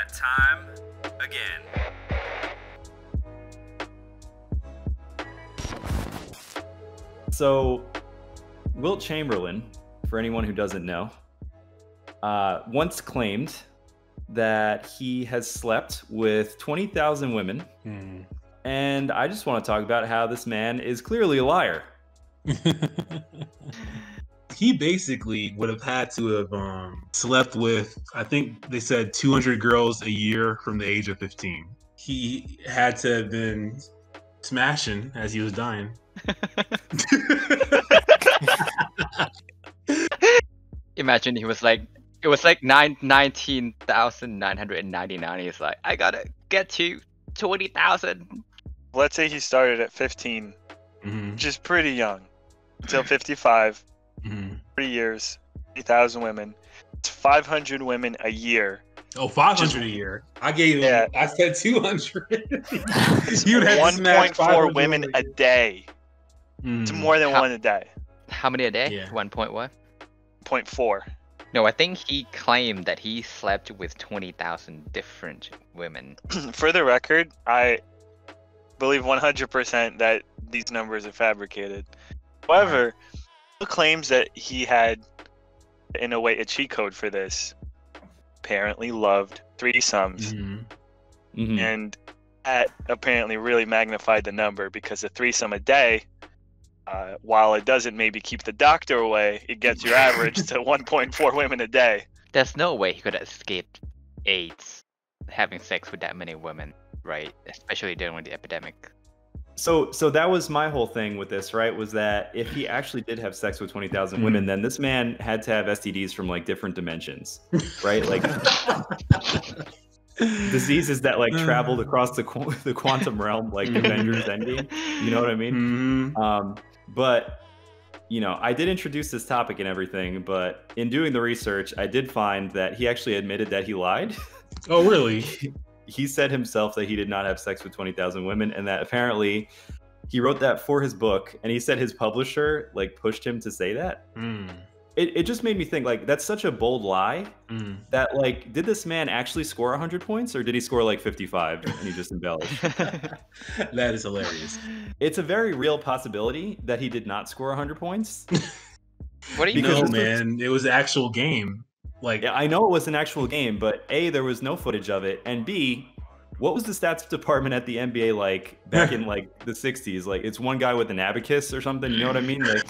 that time again. So, Wilt Chamberlain, for anyone who doesn't know, once claimed that he has slept with 20,000 women. And I just want to talk about how this man is clearly a liar. He basically would have had to have slept with, I think they said 200 girls a year from the age of 15. He had to have been smashing as he was dying. Imagine he was like, it was like 19,999. He's like, I gotta get to 20,000. Let's say he started at 15, which is pretty young, until 55. 3 years, 3,000 women. It's 500 women a year. Oh, 500 a year. I gave him, I said 200. You would have 1.4 women a day. It's more than one a day. How many a day? Yeah. 1.1? 0.4. No, I think he claimed that he slept with 20,000 different women. For the record, I believe 100% that these numbers are fabricated. However, he claims that he had, in a way, a cheat code for this. Apparently loved threesomes. And that apparently really magnified the number, because a threesome a day, while it doesn't maybe keep the doctor away, it gets your average to 1.4 women a day. There's no way he could have escaped AIDS having sex with that many women, right? Especially during the epidemic. So that was my whole thing with this, right? Was that if he actually did have sex with 20,000 women, then this man had to have STDs from like different dimensions, right? Like diseases that like traveled across the quantum realm, like Avengers Endgame. You know what I mean? But you know, I did introduce this topic and everything, but in doing the research, I did find that he actually admitted that he lied. Oh, really? He said himself that he did not have sex with 20,000 women, and that apparently he wrote that for his book, and he said his publisher like pushed him to say that. It just made me think, like, that's such a bold lie that, like, did this man actually score 100 points, or did he score like 55 and he just embellished? That is hilarious. It's a very real possibility that he did not score 100 points. What do you know, man? It was an actual game. Like, yeah, I know it was an actual game, but A, there was no footage of it, and B, what was the stats department at the NBA like back in like the 60s? Like, it's one guy with an abacus or something, you know what I mean? Like,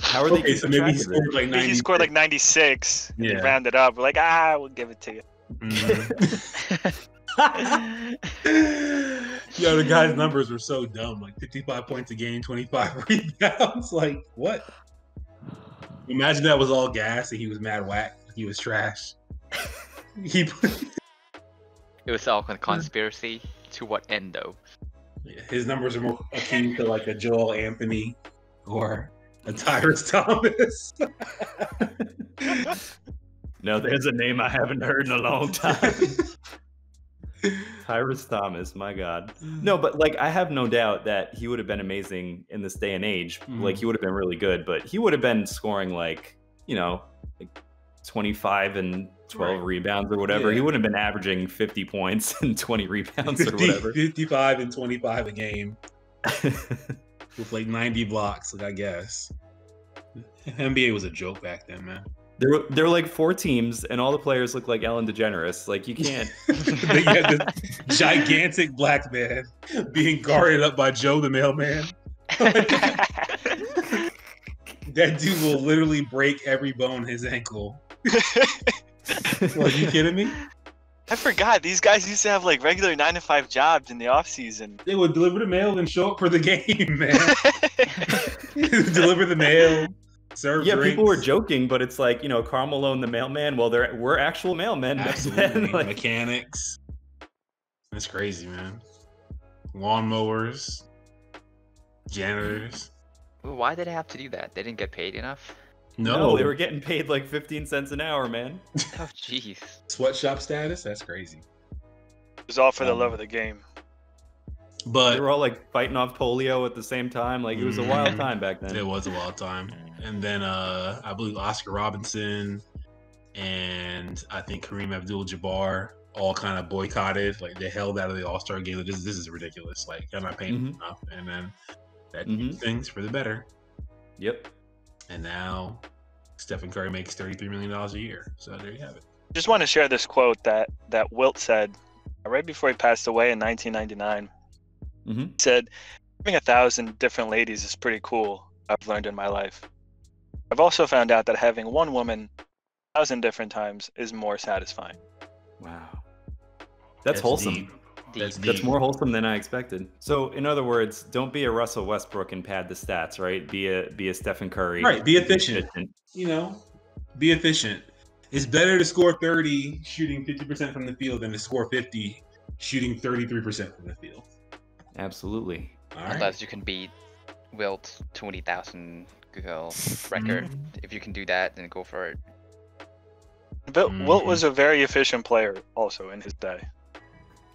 how are they? So maybe he scored like 90. He scored like 96. And he rounded up. We're like, we'll give it to you. Yo, the guy's numbers were so dumb. Like 55 points a game, 25 rebounds. Like, what? Imagine that was all gas and he was mad whack. He was trash. It was all a conspiracy. To what end, though? His numbers are more akin to like a Joel Anthony or a Tyrus Thomas. No, there's a name I haven't heard in a long time. Tyrus Thomas, my God. No, but like, I have no doubt that he would have been amazing in this day and age. Like, he would have been really good, but he would have been scoring like, you know, like 25 and 12 rebounds or whatever. He wouldn't have been averaging 50 points and 20 rebounds or whatever. 55 and 25 a game. With like 90 blocks, like, I guess. NBA was a joke back then, man. There were like 4 teams, and all the players look like Ellen DeGeneres. Like, you can't. They had this gigantic black man being guarded up by Joe the mailman. That dude will literally break every bone in his ankle. Are you kidding me? I forgot. These guys used to have like regular 9-to-5 jobs in the off season. They would deliver the mail and show up for the game, man. Deliver the mail. Serve drinks. People were joking, but it's like, you know, Karl Malone, the mailman. Well, there were actual mailmen. Absolutely. Like, mechanics. That's crazy, man. Lawnmowers. Janitors. Why did they have to do that? They didn't get paid enough? No, they were getting paid like 15 cents an hour, man. Oh, jeez. Sweatshop status? That's crazy. It was all for the love of the game. But they were all like fighting off polio at the same time. Like, it was a wild time back then. It was a wild time. And then I believe Oscar Robinson, and I think Kareem Abdul-Jabbar all kind of boycotted. Like, they held out of the All-Star game. Like, this is ridiculous. Like, I'm not paying enough. And then that changed things for the better. Yep. And now Stephen Curry makes $33 million a year. So there you have it. Just want to share this quote that Wilt said right before he passed away in 1999. He said, "Having 1,000 different ladies is pretty cool, I've learned in my life. I've also found out that having one woman 1,000 different times is more satisfying." Wow. That's wholesome. Deep. That's more wholesome than I expected. So, in other words, don't be a Russell Westbrook and pad the stats, right? Be a Stephen Curry. Right. Be efficient. You know, be efficient. It's better to score 30 shooting 50% from the field than to score 50 shooting 33% from the field. Absolutely. All right. Unless you can beat Wilt's 20,000 girl record. If you can do that, then go for it. Wilt was a very efficient player also in his day.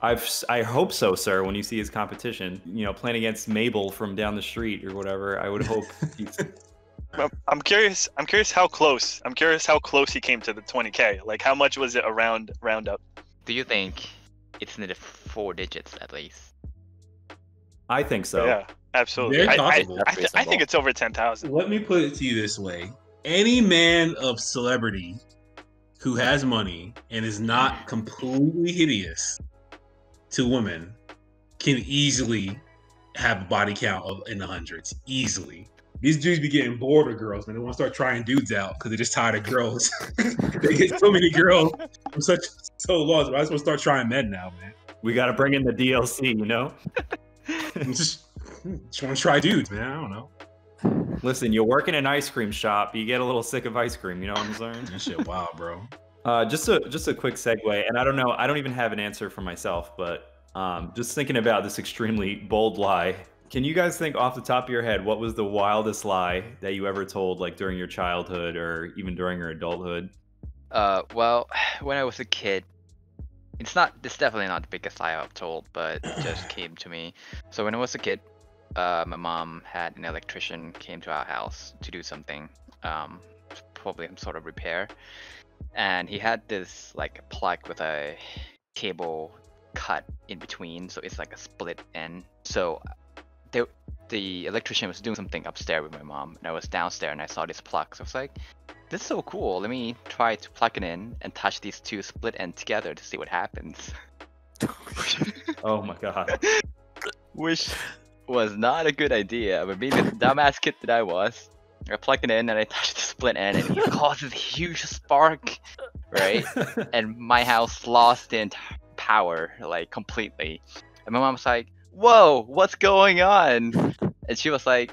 I hope so, sir. When you see his competition, playing against Mabel from down the street or whatever, I would hope he's... I'm curious how close. I'm curious how close he came to the 20K. Like, how much was it a round up? Do you think it's in the 4 digits at least? I think so. Yeah, absolutely. Very possible. I think it's over 10,000. Let me put it to you this way. Any man of celebrity who has money and is not completely hideous to women can easily have a body count in the hundreds. Easily. These dudes be getting bored of girls, man. They want to start trying dudes out because they're just tired of girls. They get so many girls from so lost. I just want to start trying men now, man. We got to bring in the DLC, just want to try dudes, man. I don't know. Listen, you work in an ice cream shop, you get a little sick of ice cream. You know what I'm saying? That shit wild, bro. Just a quick segue, and I don't know. I don't even have an answer for myself, but just thinking about this extremely bold lie. Can you guys think off the top of your head what was the wildest lie that you ever told, like during your childhood or even during your adulthood? Well, when I was a kid, it's definitely not the biggest lie I've told, but it just came to me. So when I was a kid, my mom had an electrician came to our house to do something, probably some sort of repair, and he had this like plug with a cable cut in between, so it's like a split end. So the electrician was doing something upstairs with my mom, and I was downstairs and I saw this plug. So I was like, this is so cool. Let me try to plug it in and touch these two split ends together to see what happens. Oh my god. Which was not a good idea, but being the dumbass kid that I was, I plugged it in and I touched the split end and it causes a huge spark, right? And my house lost the entire power, like completely. And my mom was like, "Whoa, what's going on?" And she was like,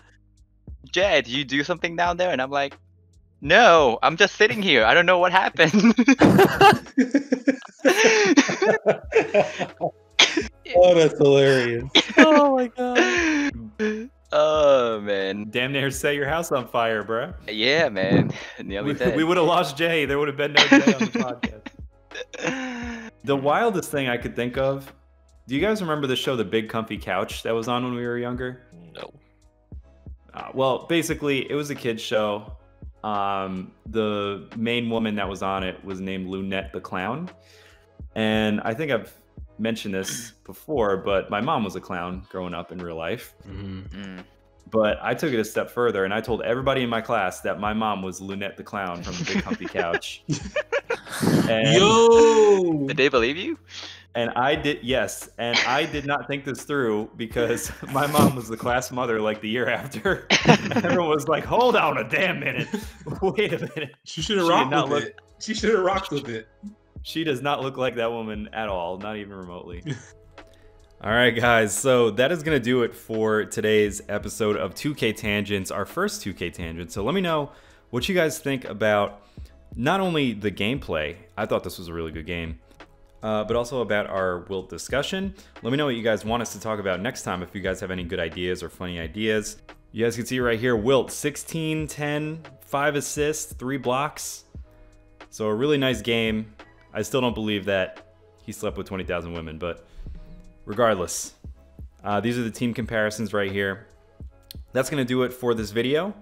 "Jay, did you do something down there?" And I'm like, "No, I'm just sitting here. I don't know what happened." Oh, that's hilarious. Oh my god. Oh man. Damn near set your house on fire, bro. Yeah, man. Nearly dead. We would have lost Jay. There would have been no Jay on the podcast. The wildest thing I could think of. Do you guys remember the show The Big Comfy Couch that was on when we were younger? No. Well, basically, it was a kid's show. The main woman that was on it was named Lunette the Clown. And I think I've mentioned this before, but my mom was a clown growing up in real life. Mm-hmm. But I took it a step further, and I told everybody in my class that my mom was Lunette the Clown from The Big Comfy Couch. And, Yo! Did they believe you? And I did, yes. And I did not think this through because my mom was the class mother like the year after. Everyone was like, hold on a damn minit. Wait a minute. She should have rocked with it. She should have rocked with it. She does not look like that woman at all, not even remotely. All right, guys. So that is going to do it for today's episode of 2K Tangents, our first 2K Tangent. So let me know what you guys think about not only the gameplay. I thought this was a really good game. But also about our Wilt discussion. Let me know what you guys want us to talk about next time if you guys have any good ideas or funny ideas. You guys can see right here, Wilt, 16, 10, 5 assists, 3 blocks. So a really nice game. I still don't believe that he slept with 20,000 women, but regardless, these are the team comparisons right here. That's going to do it for this video.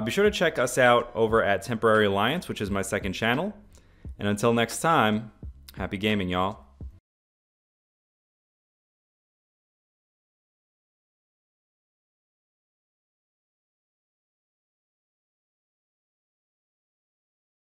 Be sure to check us out over at Temporary Alliance, which is my second channel. And until next time, happy gaming, y'all.